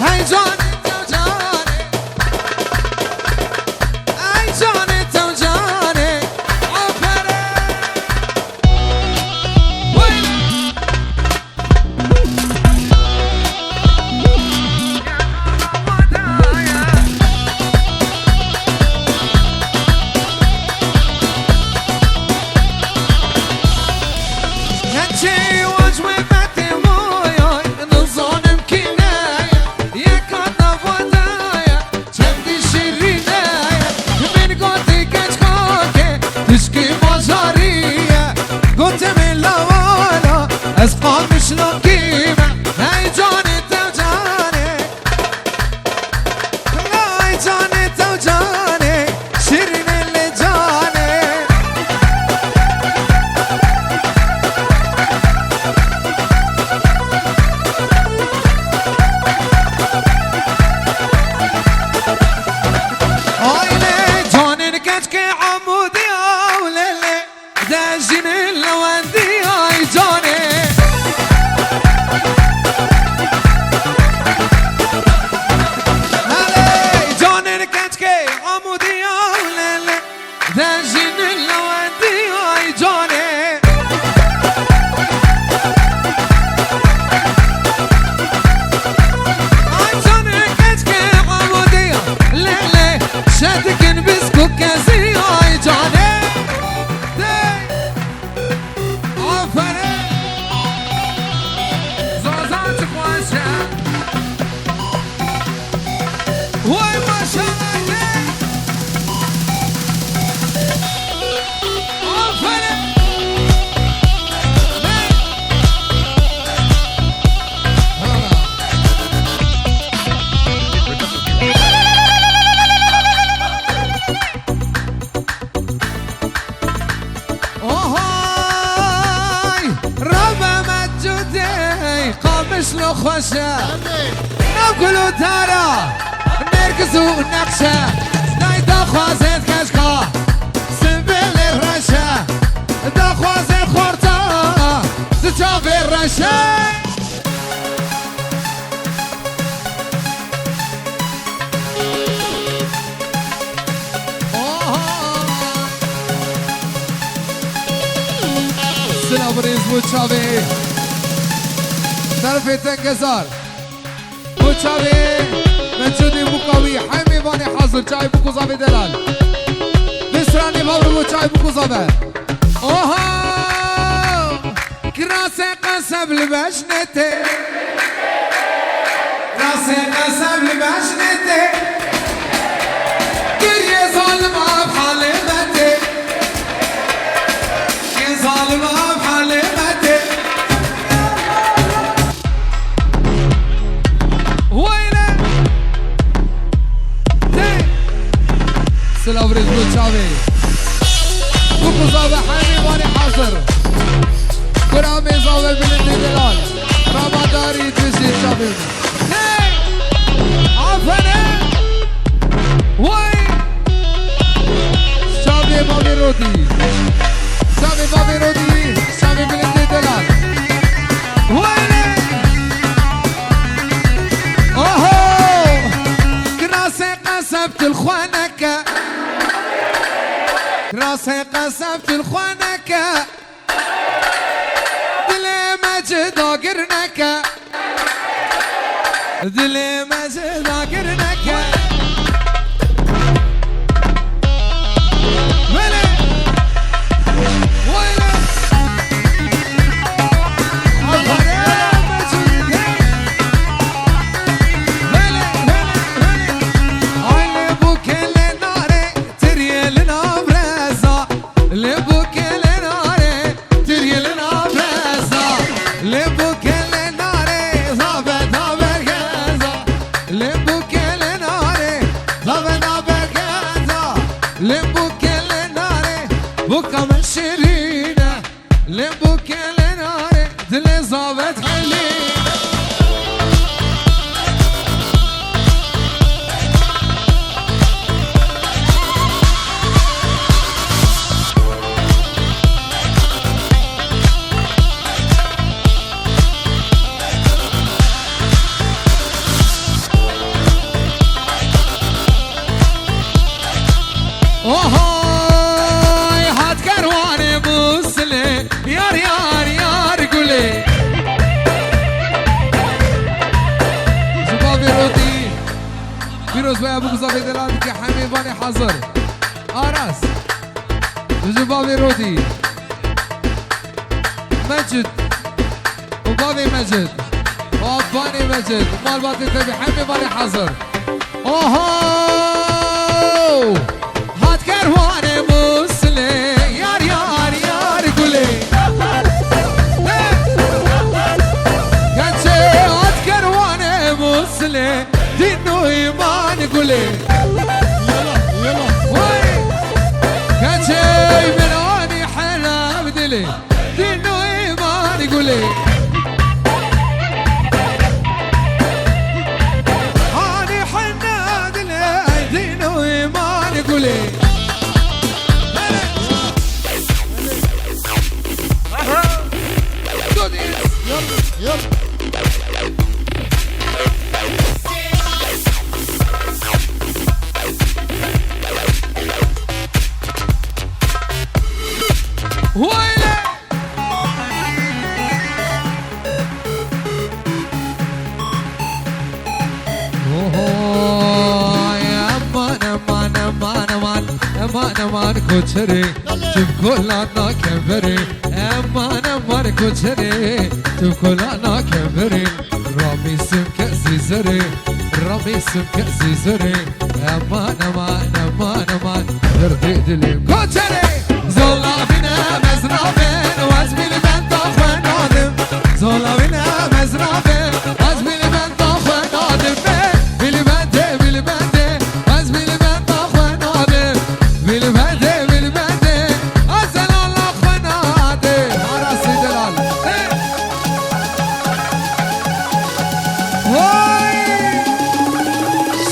هی جان تو جانه هی جان تو جانه آفره هنچی وجه بده مویای نظانم کنایه یکات نبودایه چندی شیرینه من گوتی کچ کاکه تشکی ماجاریه گوتی من لوالا از قامش نکیمه هی جان تو جانه هی جان تو جانه شیرین لجانه آینه جانن کچ که عمودی آولله دجین لواندی آی جانه هلی جانن کچ که عمودی آولله دجین لواندی آی جانه آی جانن کچ که عمودی آولله شدکن بسکو کسی آی جانه آفره زازات خواسته وای ماشاءالله آفره اوهای رب مجدی قامش لو خوشه نوکلو تارا نرکزو نقشه نای خوازت کشکا سنبیل رشه خوازت خورتا دچاوی رشه سلام ریز بوچاوی طرف تنگزار بوچاوی منشودی بوکاوی حیمی بانی حاضر چای بوکوزاوی دلال بسرانی باور بوچای بوکوزاوی اوها کراس قصب لبشنته کراس قصب لبشنته گریه ظالم آب حالمته گریه ظالم آب حالمته وينه سلام رزق شاوي بوكو زاوي حامي واني حاضر كرامي زاوي بلندي دلال رمضاري تشي شاوي هي عفنا وي شاوي بابي رودي شاوي بابي رودي شاوي بلندي دلال وينه اوهو كراسي قسبت الخوانكة كراسي قسبت الخوانكة دلي مجد اقرنكة دلي مجد اقرنكة ويلي ويلي بوكا من شيرينه لبوكا لناري دل زابت حلينا فيروز بيا ابو قصافي دلالك يا حبيباني حاضر اراس وجبابي رودي مجد وبابي مجد واباني مجد ومال باطي تبي حبيباني حاضر اوهو هات كرواني مسلي يار يار يار قولي كانشي هات كرواني مسلي دينو ايمان قولي يلا وي كانشي بلاني حلا بدلي دينو ايمان قولي امان کوچری تو کلانا کبری امان کوچری تو کلانا کبری رامیسم کسی زری رامیسم کسی زری امان دردی دلی کوچری زولا بینه مزرابن و از بیل من داخل نادم زولا بینه مزرابن از بیل من داخل نادم بیل بنده از بیل من داخل نادم بیل بنده ازل الله خناده عراسی دلال وای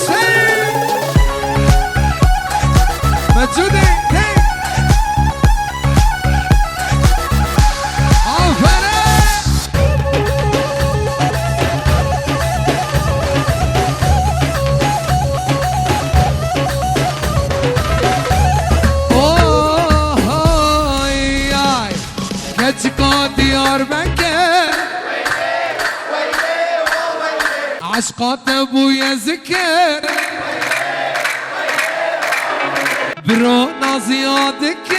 شیر مجوده عشقات ابويا ذكر برونا زيادك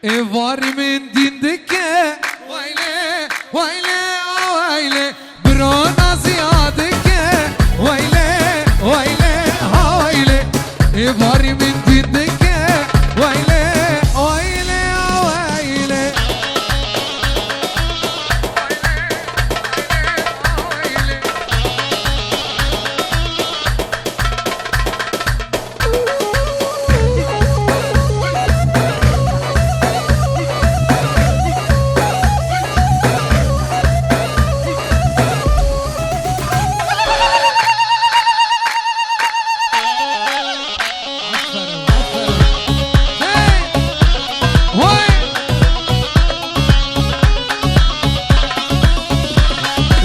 ايفار من دينك ويلي برونا زيادك ويلي ايفار من دينك ويلي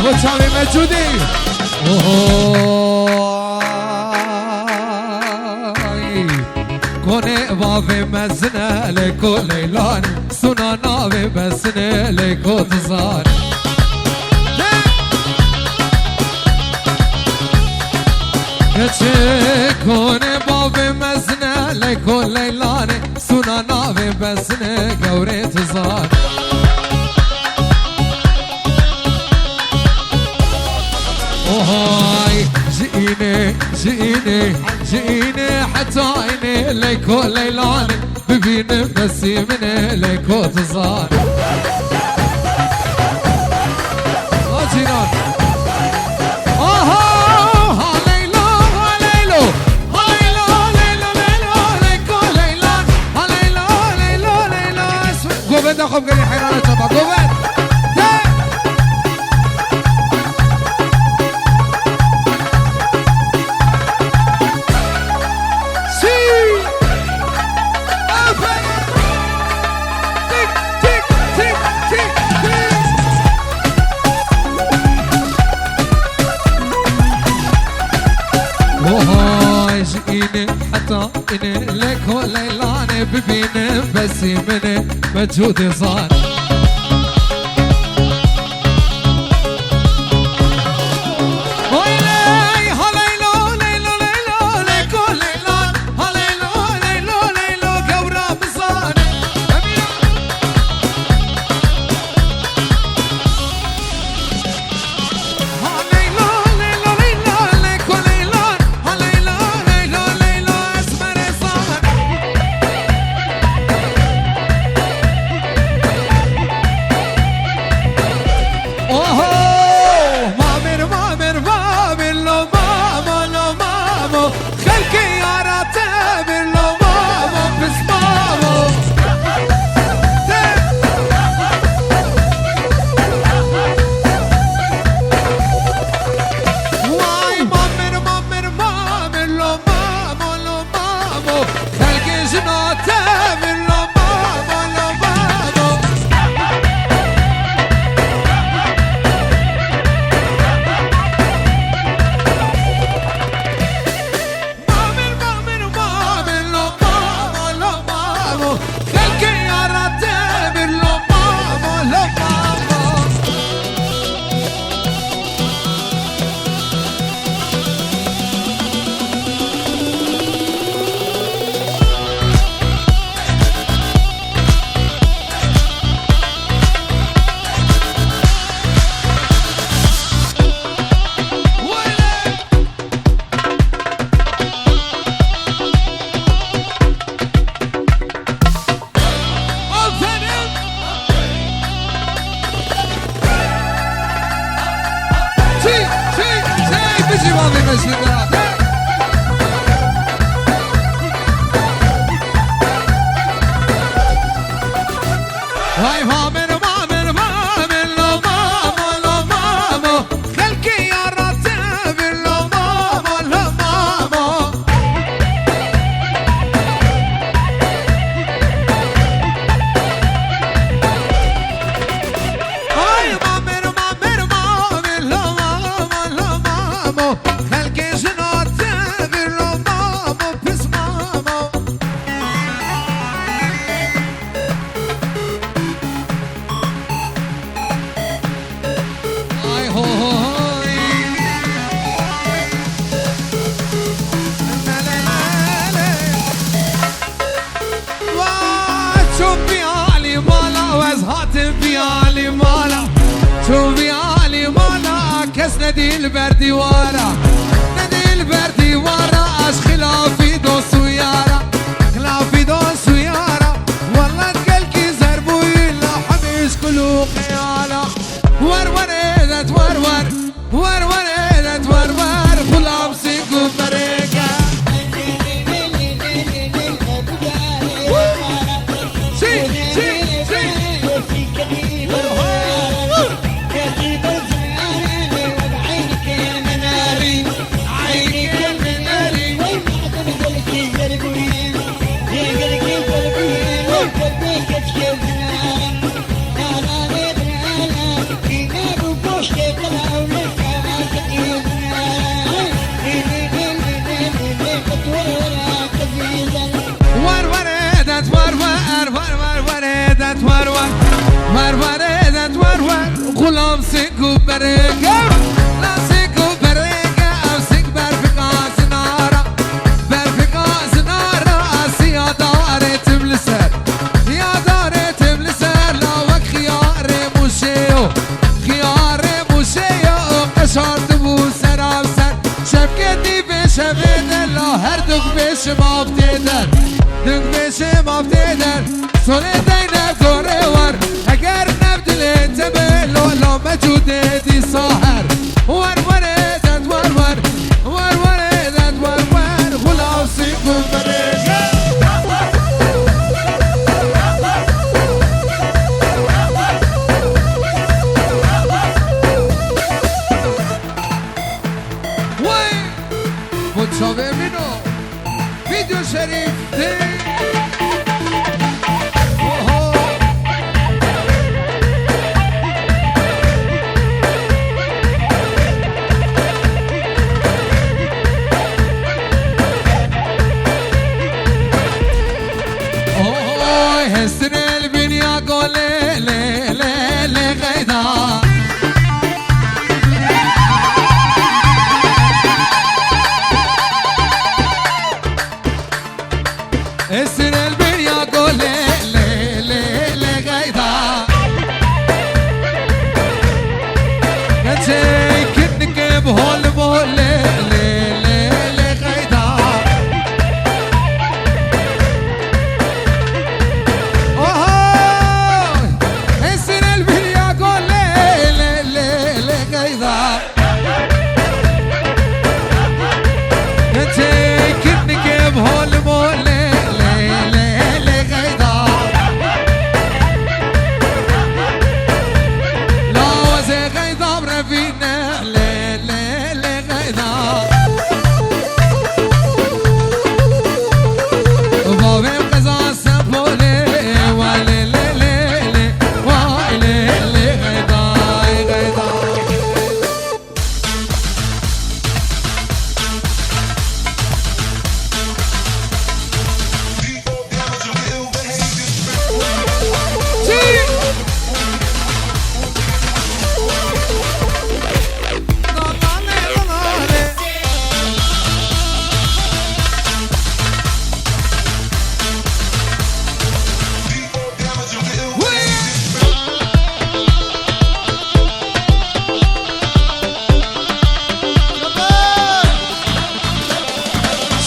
وتعالي مجودي كوني بابي مزنة لكو ليلان سنانا بمزنة لكو تزار كوني بابي مزنة لكو ليلان سنانا بمزنة قوري تزار وهاي جئيني حتى عيني ليكو ليلاني ببين بسي من ليكو تزار جيران هاليلو ليكو ليلان هاليلو قوبت اخو بقري حيرانة شبا قوبت جئيني حتى إني لك وليلاني ببيني بسي مني مجهودي صار مامي مشهد هاي مامي مامي مامي لو ماما لو ماما خلكي يا رتب لو ماما لو ماما هاي مامي مامي مامي لو ماما لو ماما خلكي جناتب لو ماما بس ماما هاي هو هاي لا لا لا لا شوف بيالي مالا وزهات بيالي مالا شوف بيالي مالا كس ندي البردي ورا ندي البردي ورا اش خلافي دوس ويارا خلافي دوس ويارا والله تقلكي زربوي لا حبيش كلو خيالا وروريدت ورور وروريدت ورور غلام سيكو بريكا سي سي سي عينك يا مناري وروريدت ورور وروريدت ورور وروريدت ورور غلام سيكو بريكا لا سيكو بريكا او سيك برفقا زنارا برفقا زنارا يا داري تبلسر يا داري تبلسر لا وك خياري موشيو خياري موشيو قشار دبو سرابسر شبكتي بشبيد لا هر دق بش ما بتقدر دق بش ما بتقدر سولي دينك دوري ور اگر نبدل انتبه لو مجودتي صاهر وروريدت ورور وروريدت ورور غلاو سيكو بريكا وين متصابه منو فيديو شريف دي هستن البنيا قولي لي لي لي غيدا هستن البنيا قولي لي لي لي غيدا نتي كنك بهول بهول لي لي لي غيدا هول بول لي لي لي غيدا لا وزي غيدا برفينا لي لي لي غيدا بابي قزا سبولي ولي لي لي لي ويلي لي غيدا غيدا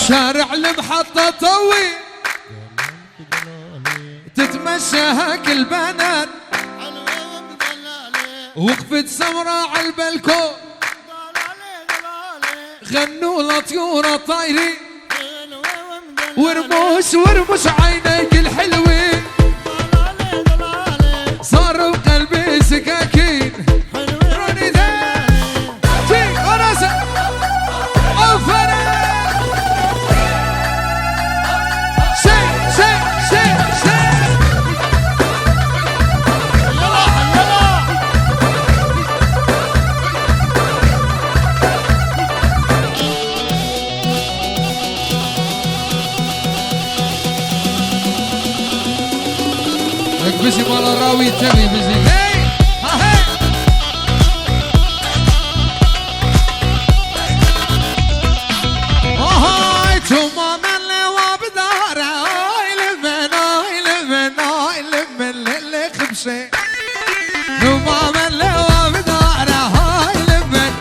شارع المحطة طوي تتمشى هاك البنات وقفت سمراء على البلكون غنوا لطيور الطايرين ورموش عينيك الحلوين صاروا بقلبي سكاكين روني ذا فيك وراسة أوفرة شي بيجي مالا راوي تبي بيجي هاي هاي هاي توما من لوا بدارة هاي لمن للي خبشي توما من لوا بدارة هاي لمن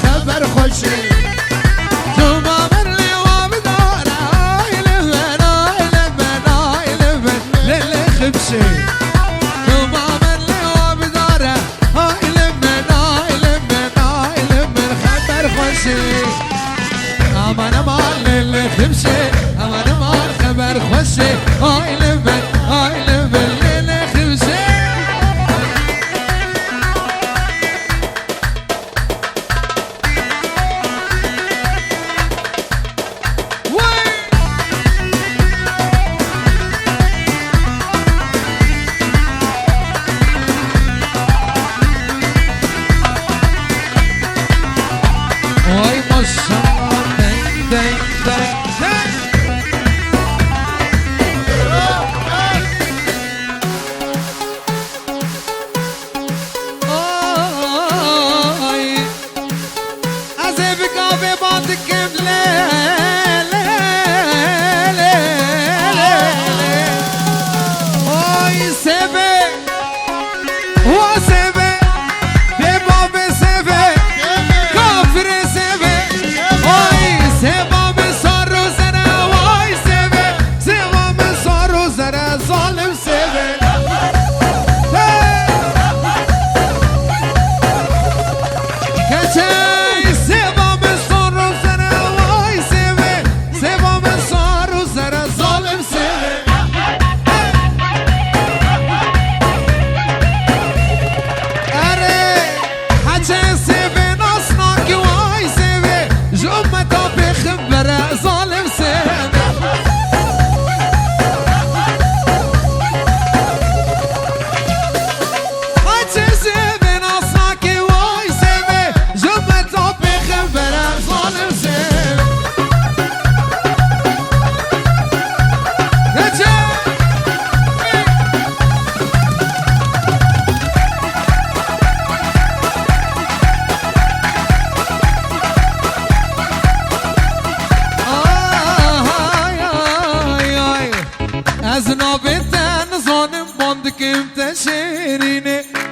خبر خوشي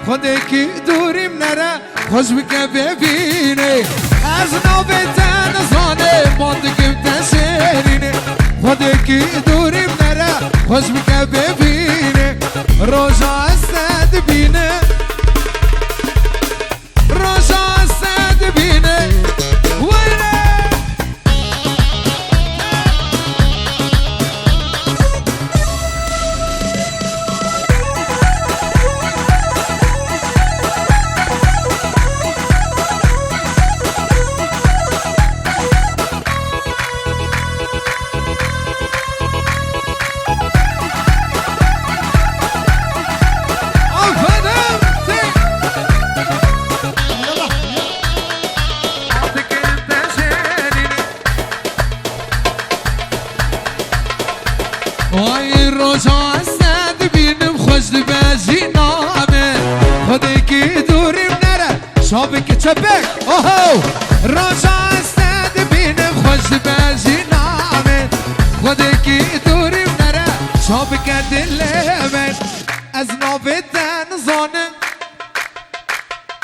خودکی دوریم نره خوش بکه ببینه از نوبتن زانه ماندگیم تشرینه خودکی دوریم نره خوش بکه ببینه روژا استد بینه روژا استد بینه ویره وای روزا استد بینم خوش بازی نامه خودکی دوریم نره شابک چپک اوهو روزا استد بینم خوش بازی نامه خودکی دوریم نره شابک دلمن از نوبتن زانم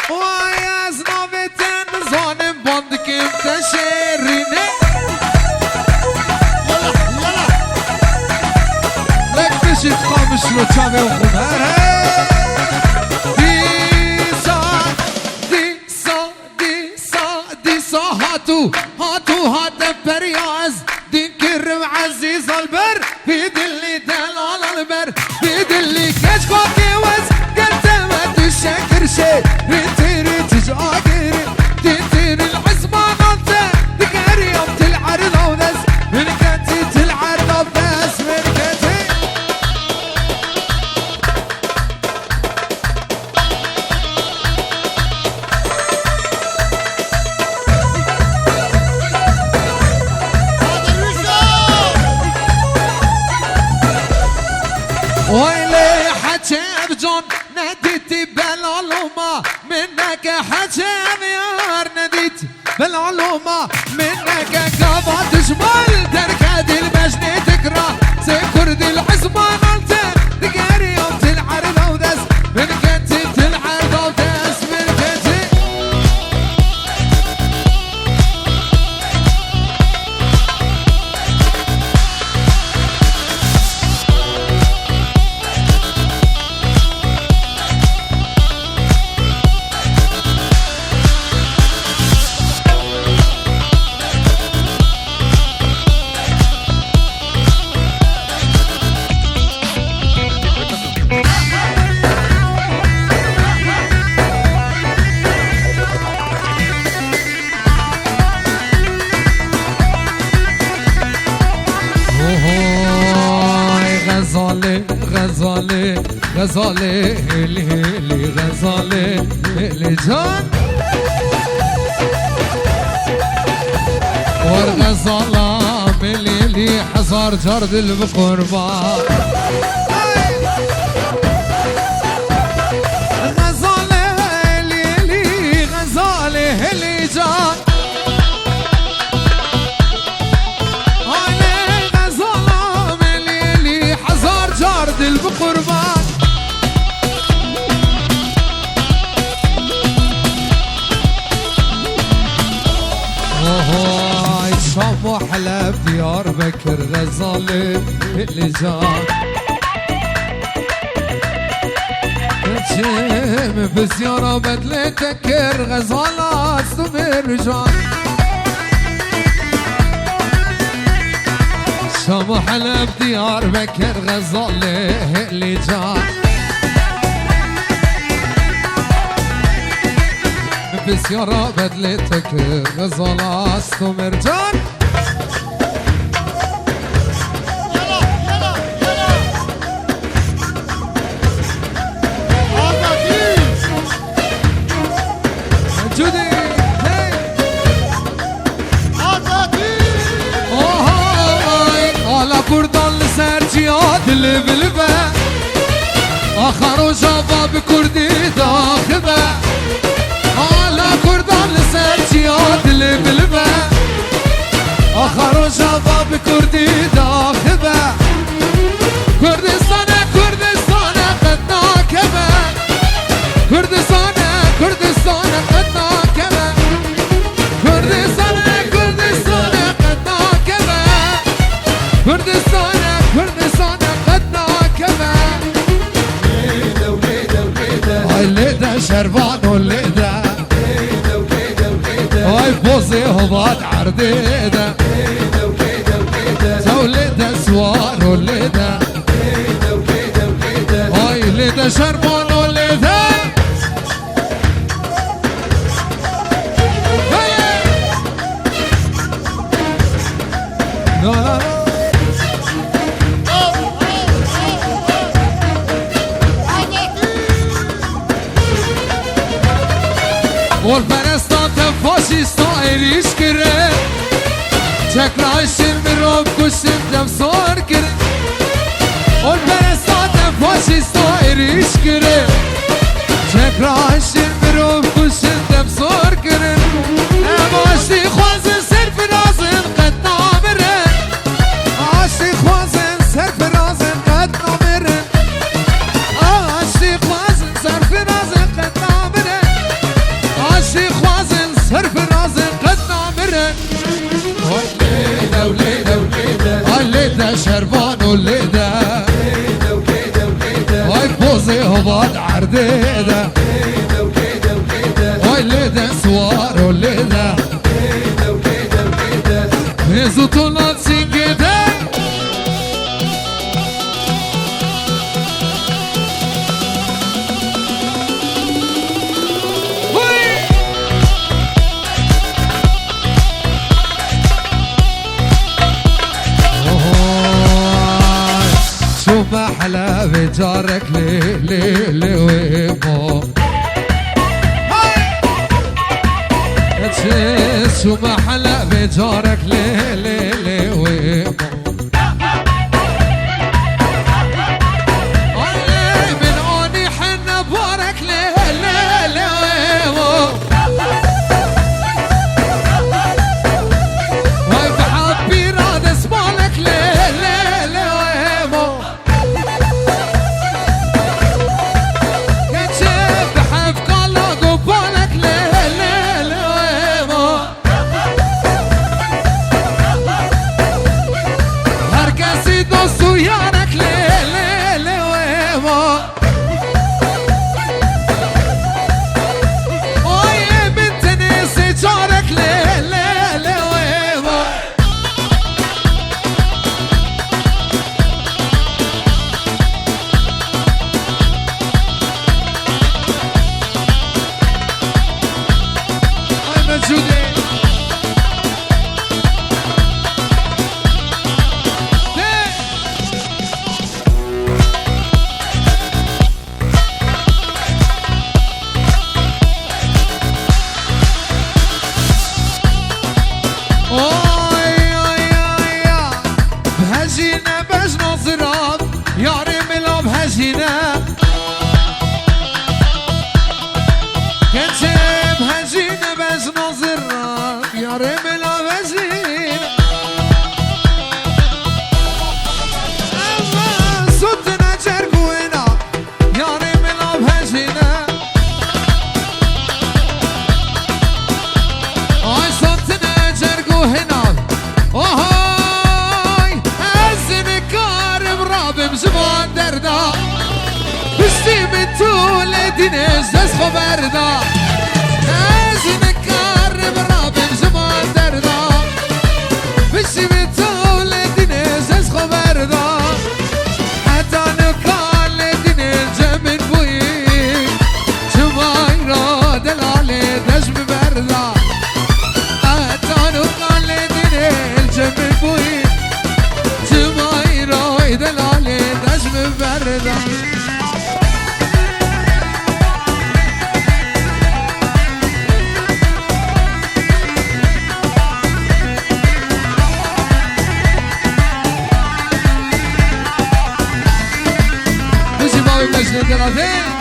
وای از نوبتن زانم باندکیم تشرینه شد خامش رو چمه و خونه منك حجم يار نديت بالعلومة منك قابا تجمل تركاد المجد تكره سكر دي العزمة غلطة تقاري يوم تلعرض ودس من كنتي تلعرض ودس من كنتي غزالي غزالي اللي غزالي اللي جان والغزالة اللي حزار جرد البقربان غزالي اللي غزالي اللي جان البقربان اوه شام وحلب ديار بكر غزالي اللي جان تشم بزيارة بدلتك غزالة استمر جان شام حلب ديار بكر غزالي اللي جان بسيارة بدلتك غزالة استمر جان جودي كردان لسرجيات اللي بالبا آخر جابا بكردي داخبا على كردان لسرجيات اللي بالبا آخر جابا بكردي داخبا كردستان كردستان قدنا كما كردستان كردستان قدنا كما كردستان كردستان قدنا كما كردستان كردستان قدنا كما ليدا وليدا وليدا هاي ليدا شربان وليدا ليدا وليدا وليدا هاي بوزي هبات عرديدا ليدا وليدا وليدا وليدا سوار وليدا ليدا وليدا وليدا هاي ليدا شربان وليدا لا لا لا والفرستان فاشيستا ايريش كره تكراشن مروب كشن دمسار كره والفرستان فاشيستا ايريش كره تكراشن مروب كشن دمسار كره اماشتي خوازن سر فرازن قد نامره عاشتي خوازن سر فرازن قد نامره عاشتي خوازن سر فرازن قد نامره عاشق وازن صرف رازن قد نامرن وليدا وليدا وليدا ليدا شربان وليدا ليدا وليدا وليدا هاي بوزي هباد عرديدا ليدا وليدا وليدا ليدا سوار وليدا ليدا وليدا وليدا هزو طولات سنجدا محلى بجارك لي لي لي ويبو شو محلى بجارك لي لي لي ويبو من عوني حنا بارك لي لي لي موجوده بهجينا باش نصرف يا رملا بهجينا كنت بهجينا باش نصرف يا رملا بهجينا أما صوتنا جرقونا يا رملا بهجينا اي صوتنا جرقو هنا بمزمان دردا بشتی من تو لدینش دست خبردا از نکار برا بمزمان دردا بشتی من تو لدینش دست خبردا حتی نکار لدینش جمن بوی جمعی را دلاله دست ببردا حتی نکار لدینش جمن بوی جمعی را دلاله بردا بشي بابي مجنون دلاتين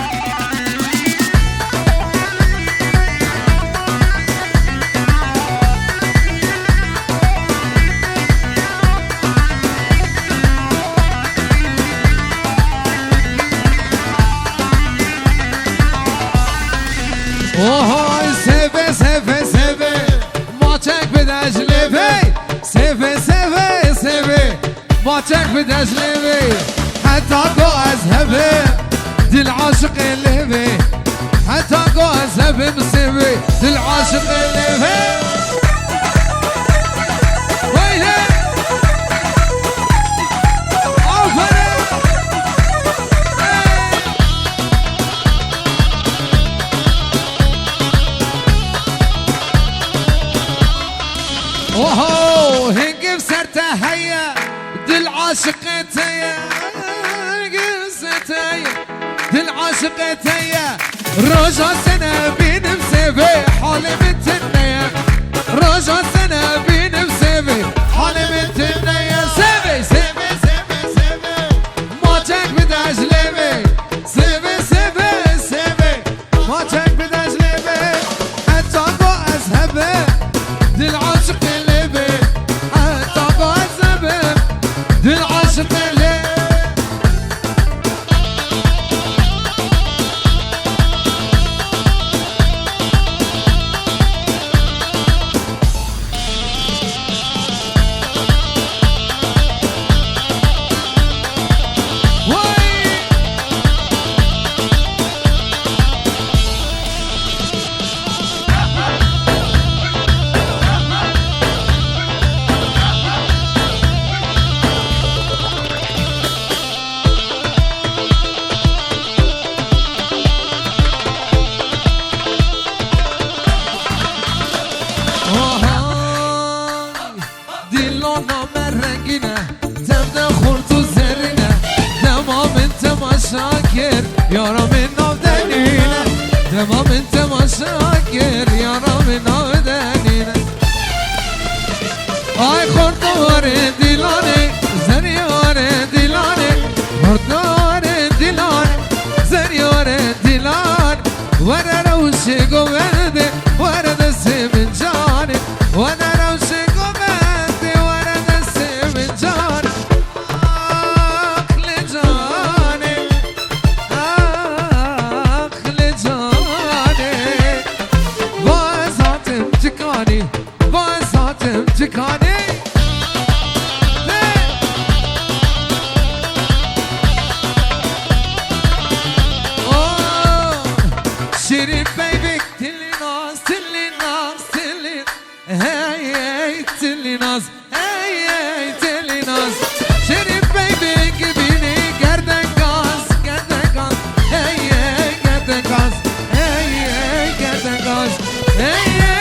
اوهای سفه سفه سفه ماچک به دجلبه سفه سفه سفه ماچک به دجلبه حتی گو از هبه دل عاشق لبه حتی گو از هبه مسبه دل عاشق لبه ویله آفره اوهو هنقف سرته هيا دل عاشقتي هنقف سرته دل عاشقتي رجع سنة بين مسافة حالي متنية رجع سنة بين مسافة حالي متنية سافي سافي سافي سافي ما تك بداش لبي سافي سافي سافي ما تك بداش لبي حتى قو أذهبه دل عاشق دل عاشق ليه شاكر يا رب نودنينا تمام انت ما شاكر يا رب نودنينا اي خردوار دلاني زريار دلاني خردوار دلاني زريار دلاني وانا روشي قواني وانا دسي من جاني وانا روشي قواني وانا دسي من جاني تكاني شيرين بيبي تلي ناس تلي ناس تلي هاي هاي تلي ناس هاي هاي تلي ناس شيرين بيبي قبيني قردن غاز هاي هاي قردن غاز هاي هاي قردن غاز هاي هاي